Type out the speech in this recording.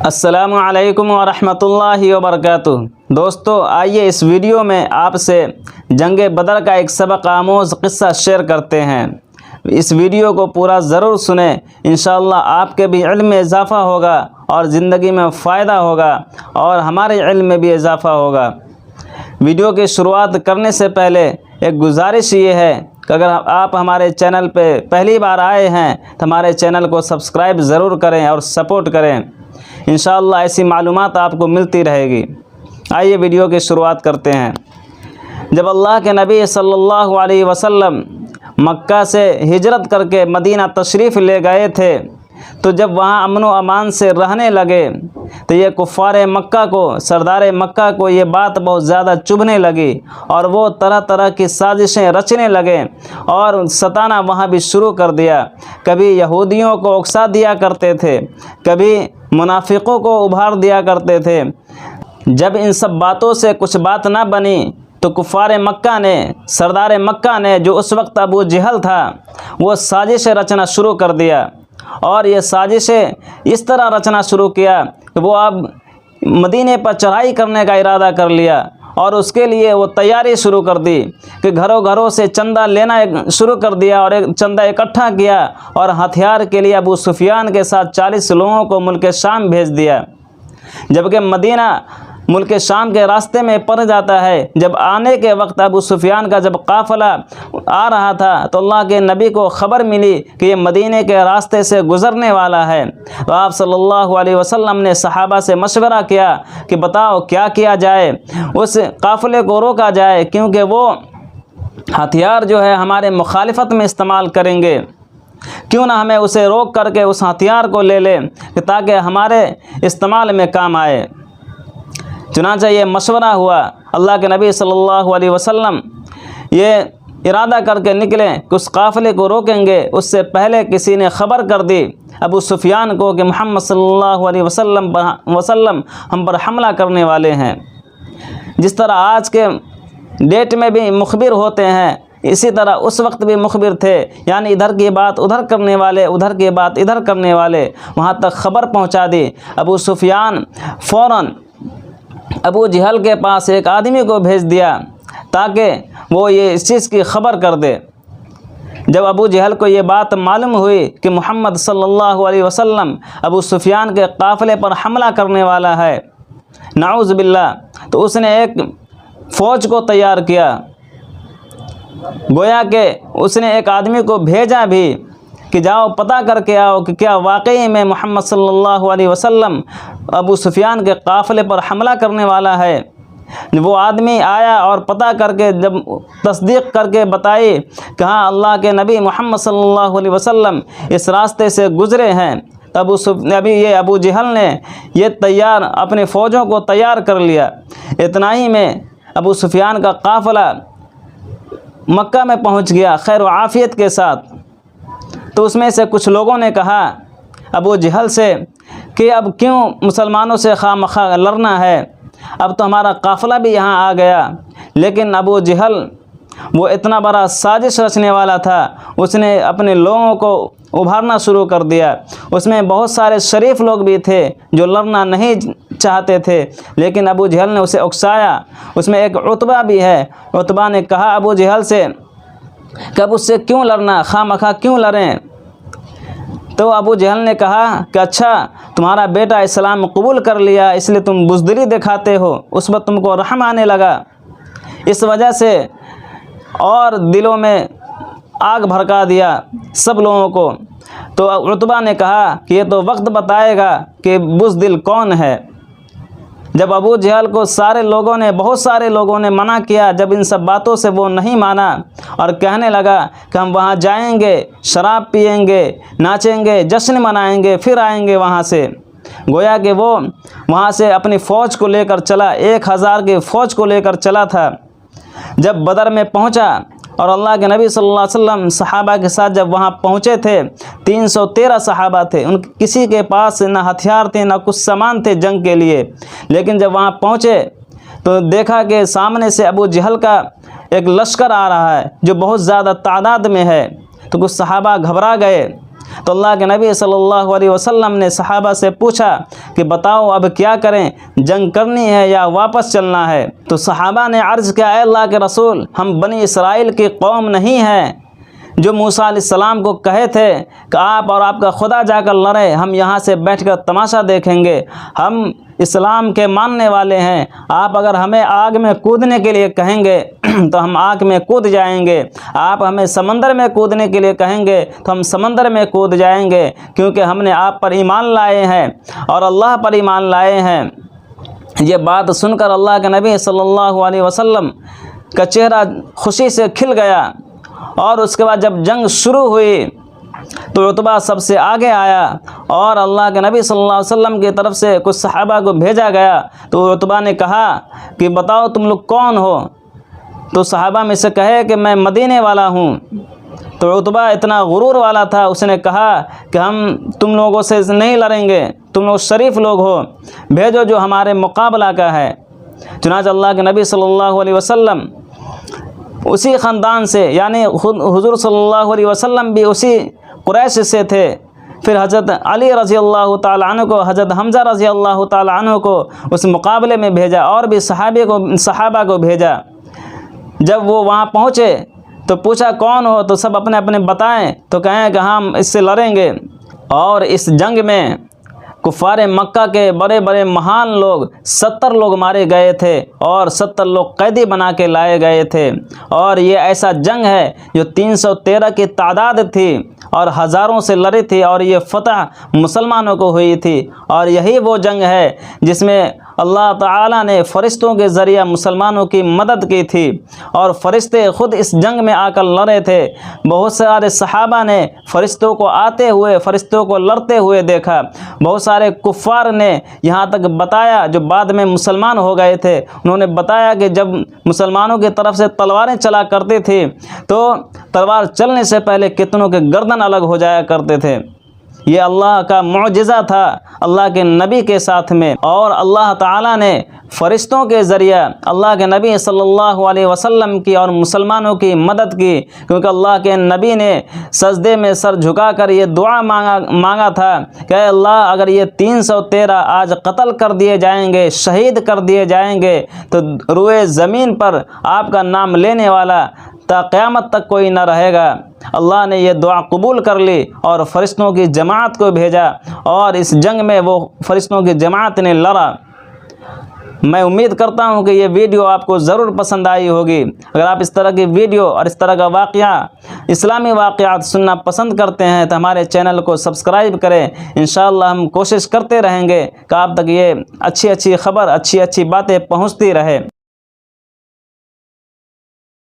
अस्सलामु अलैकुम वरहमतुल्लाहि वबरकातुहू। दोस्तों, आइए इस वीडियो में आपसे जंग बदर का एक सबक आमोज़ क़िस्सा शेयर करते हैं। इस वीडियो को पूरा ज़रूर सुने, इंशाअल्लाह आपके भी इल्म में इजाफ़ा होगा और ज़िंदगी में फ़ायदा होगा और हमारे इल्म में भी इजाफ़ा होगा। वीडियो की शुरुआत करने से पहले एक गुजारिश ये है कि अगर आप हमारे चैनल पे पहली बार आए हैं तो हमारे चैनल को सब्सक्राइब ज़रूर करें और सपोर्ट करें। इंशाअल्लाह ऐसी मालूमात आपको मिलती रहेगी। आइए वीडियो की शुरुआत करते हैं। जब अल्लाह के नबी सल्लल्लाहु अलैहि वसल्लम मक्का से हिजरत करके मदीना तशरीफ़ ले गए थे, तो जब वहाँ अमन व अमान से रहने लगे तो ये कुफ़ार मक्का को, सरदार मक्का को ये बात बहुत ज़्यादा चुभने लगी और वो तरह तरह की साजिशें रचने लगे और सताना वहाँ भी शुरू कर दिया। कभी यहूदियों को उकसा दिया करते थे, कभी मुनाफिकों को उभार दिया करते थे। जब इन सब बातों से कुछ बात ना बनी तो कुफ़ार मक्का ने, सरदार मक्का ने, जो उस वक्त अबू जहल था, वो साजिशें रचना शुरू कर दिया। और ये साजिशें इस तरह रचना शुरू किया कि वो अब मदीने पर चढ़ाई करने का इरादा कर लिया और उसके लिए वो तैयारी शुरू कर दी कि घरों घरों से चंदा लेना शुरू कर दिया और एक चंदा इकट्ठा किया और हथियार के लिए अबू सुफियान के साथ 40 लोगों को मुल्क शाम भेज दिया। जबकि मदीना मुल्क शाम के रास्ते में पड़ जाता है। जब आने के वक्त अबू सुफियान का जब काफ़िला आ रहा था तो अल्लाह के नबी को ख़बर मिली कि ये मदीने के रास्ते से गुज़रने वाला है। तो आप सल्लल्लाहु अलैहि वसल्लम ने सहाबा से मशवरा किया कि बताओ क्या किया जाए, उस काफ़िले को रोका जाए, क्योंकि वो हथियार जो है हमारे मुखालिफत में इस्तेमाल करेंगे। क्यों ना हमें उसे रोक करके उस हथियार को ले लें ताकि हमारे इस्तेमाल में काम आए। चुनांचे ये मशवरा हुआ। अल्लाह के नबी सल्लल्लाहु अलैहि वसल्लम ये इरादा करके निकले कि उस काफ़िले को रोकेंगे। उससे पहले किसी ने ख़बर कर दी अबू सुफियान को कि मोहम्मद सल्लल्लाहु अलैहि वसल्लम हम पर हमला करने वाले हैं। जिस तरह आज के डेट में भी मुखबिर होते हैं, इसी तरह उस वक्त भी मुखबिर थे, यानी इधर की बात उधर करने वाले, उधर की बात इधर करने वाले। वहाँ तक ख़बर पहुँचा दी। अबू सुफियान फ़ौरन अबू जहल के पास एक आदमी को भेज दिया ताकि वो ये इस चीज़ की ख़बर कर दे। जब अबू जहल को ये बात मालूम हुई कि मोहम्मद सल्लल्लाहु अलैहि वसल्लम अबू सुफियान के काफ़िले पर हमला करने वाला है, नाउज़ बिल्लाह, तो उसने एक फ़ौज को तैयार किया। गोया के उसने एक आदमी को भेजा भी कि जाओ पता करके आओ कि क्या वाकई में मोहम्मद सल्लल्लाहु अलैहि वसल्लम अबू सुफियान के काफ़िले पर हमला करने वाला है। वो आदमी आया और पता करके जब तस्दीक करके बताई कि हाँ, अल्लाह के नबी मोहम्मद सल्लल्लाहु अलैहि वसल्लम इस रास्ते से गुज़रे हैं, तब अबू जहल ने ये तैयार अपने फ़ौजों को तैयार कर लिया। इतना ही में अबू सुफियान का काफ़िला मक्का में पहुँच गया खैर व आफ़ियत के साथ। तो उसमें से कुछ लोगों ने कहा अबू जहल से कि अब क्यों मुसलमानों से खामखा लड़ना है, अब तो हमारा काफ़िला भी यहाँ आ गया। लेकिन अबू जहल वो इतना बड़ा साजिश रचने वाला था, उसने अपने लोगों को उभारना शुरू कर दिया। उसमें बहुत सारे शरीफ लोग भी थे जो लड़ना नहीं चाहते थे, लेकिन अबू जहल ने उसे उकसाया। उसमें एक उतबा भी है। उतबा ने कहा अबू जहल से कि अब उससे क्यों लड़ना, खामखा क्यों लड़ें। तो अबू जहल ने कहा कि अच्छा, तुम्हारा बेटा इस्लाम कबूल कर लिया इसलिए तुम बुज़दिली दिखाते हो, उस वक्त तुमको रहम आने लगा, इस वजह से और दिलों में आग भड़का दिया सब लोगों को। तो उतबा ने कहा कि ये तो वक्त बताएगा कि बुज़दिल कौन है। जब अबू जहल को बहुत सारे लोगों ने मना किया, जब इन सब बातों से वो नहीं माना और कहने लगा कि हम वहाँ जाएंगे, शराब पिएंगे, नाचेंगे, जश्न मनाएंगे, फिर आएंगे वहाँ से। गोया कि वो वहाँ से अपनी फ़ौज को लेकर चला, 1000 की फ़ौज को लेकर चला था। जब बदर में पहुँचा और अल्लाह के नबी सल्लल्लाहु अलैहि वसल्लम सहाबा के साथ जब वहाँ पहुँचे थे, 313 सहाबा थे। उन किसी के पास ना हथियार थे ना कुछ सामान थे जंग के लिए। लेकिन जब वहाँ पहुँचे तो देखा कि सामने से अबू जहल का एक लश्कर आ रहा है जो बहुत ज़्यादा तादाद में है। तो कुछ सहाबा घबरा गए तो अल्लाह के नबी सल्लल्लाहु अलैहि वसल्लम ने सहाबा से पूछा कि बताओ अब क्या करें, जंग करनी है या वापस चलना है। तो सहाबा ने अर्ज़ किया, ऐ अल्लाह के रसूल, हम बनी इसराइल की कौम नहीं हैं जो मूसा अलैहिस्सलाम को कहे थे कि आप और आपका खुदा जाकर लड़े, हम यहाँ से बैठकर तमाशा देखेंगे। हम इस्लाम के मानने वाले हैं, आप अगर हमें आग में कूदने के लिए कहेंगे तो हम आग में कूद जाएंगे, आप हमें समंदर में कूदने के लिए कहेंगे तो हम समंदर में कूद जाएंगे, क्योंकि हमने आप पर ईमान लाए हैं और अल्लाह पर ईमान लाए हैं। ये बात सुनकर अल्लाह के नबी सल्लल्लाहु अलैहि वसल्लम का चेहरा खुशी से खिल गया। और उसके बाद जब जंग शुरू हुई तो उतबा सबसे आगे आया और अल्लाह के नबी सल्लल्लाहु अलैहि वसल्लम की तरफ से कुछ सहाबा को भेजा गया। तो उतबा ने कहा कि बताओ तुम लोग कौन हो। तो सहाबा में से कहे कि मैं मदीने वाला हूँ। तो उतबा इतना गुरूर वाला था, उसने कहा कि हम तुम लोगों से नहीं लड़ेंगे, तुम लोग शरीफ लोग हो, भेजो जो हमारे मुकाबला का है। चुनांचे अल्लाह के नबी सल्लल्लाहु अलैहि वसल्लम उसी ख़ानदान से, यानी हुज़ूर सल्लल्लाहु अलैहि वसल्लम भी उसी कुरैश से थे। फिर हज़रत अली रज़ी अल्लाह ताला अन्हु को, हज़रत हमज़ा रज़ी अल्लाह ताला अन्हु को उस मुकाबले में भेजा और भी सहाबा को भेजा। जब वो वहाँ पहुँचे तो पूछा कौन हो, तो सब अपने अपने बताएं। तो कहें कि हम इससे लड़ेंगे। और इस जंग में कुफ़ार मक्का के बड़े बड़े महान लोग 70 लोग मारे गए थे और 70 लोग कैदी बना के लाए गए थे। और ये ऐसा जंग है जो 313 की तादाद थी और हज़ारों से लड़ी थी और ये फतह मुसलमानों को हुई थी। और यही वो जंग है जिसमें अल्लाह ताला ने फ़रिश्तों के ज़रिए मुसलमानों की मदद की थी और फ़रिश्ते ख़ुद इस जंग में आकर लड़े थे। बहुत सारे सहाबा ने फ़रिश्तों को आते हुए, फ़रिश्तों को लड़ते हुए देखा। बहुत सारे कुफ़ार ने यहाँ तक बताया, जो बाद में मुसलमान हो गए थे, उन्होंने बताया कि जब मुसलमानों की तरफ से तलवारें चला करती थी तो तलवार चलने से पहले कितनों के गर्दन अलग हो जाया करते थे। ये अल्लाह का मुअजिज़ा था अल्लाह के नबी के साथ में। और अल्लाह ताला ने फ़रिश्तों के ज़रिए अल्लाह के नबी सल्लल्लाहु अलैहि वसल्लम की और मुसलमानों की मदद की, क्योंकि अल्लाह के नबी ने सजदे में सर झुकाकर ये दुआ मांगा था कि अल्लाह अगर ये 313 आज कत्ल कर दिए जाएंगे, शहीद कर दिए जाएंगे, तो रुए ज़मीन पर आपका नाम लेने वाला ता क़यामत तक कोई न रहेगा। अल्लाह ने यह दुआ कबूल कर ली और फ़रिश्तों की जमात को भेजा और इस जंग में वो फ़रिश्तों की जमात ने लड़ा। मैं उम्मीद करता हूँ कि ये वीडियो आपको ज़रूर पसंद आई होगी। अगर आप इस तरह की वीडियो और इस तरह का वाक़या, इस्लामी वाक़यात सुनना पसंद करते हैं तो हमारे चैनल को सब्सक्राइब करें। इंशाअल्लाह हम कोशिश करते रहेंगे कि आप तक ये अच्छी अच्छी ख़बर, अच्छी अच्छी बातें पहुँचती रहे।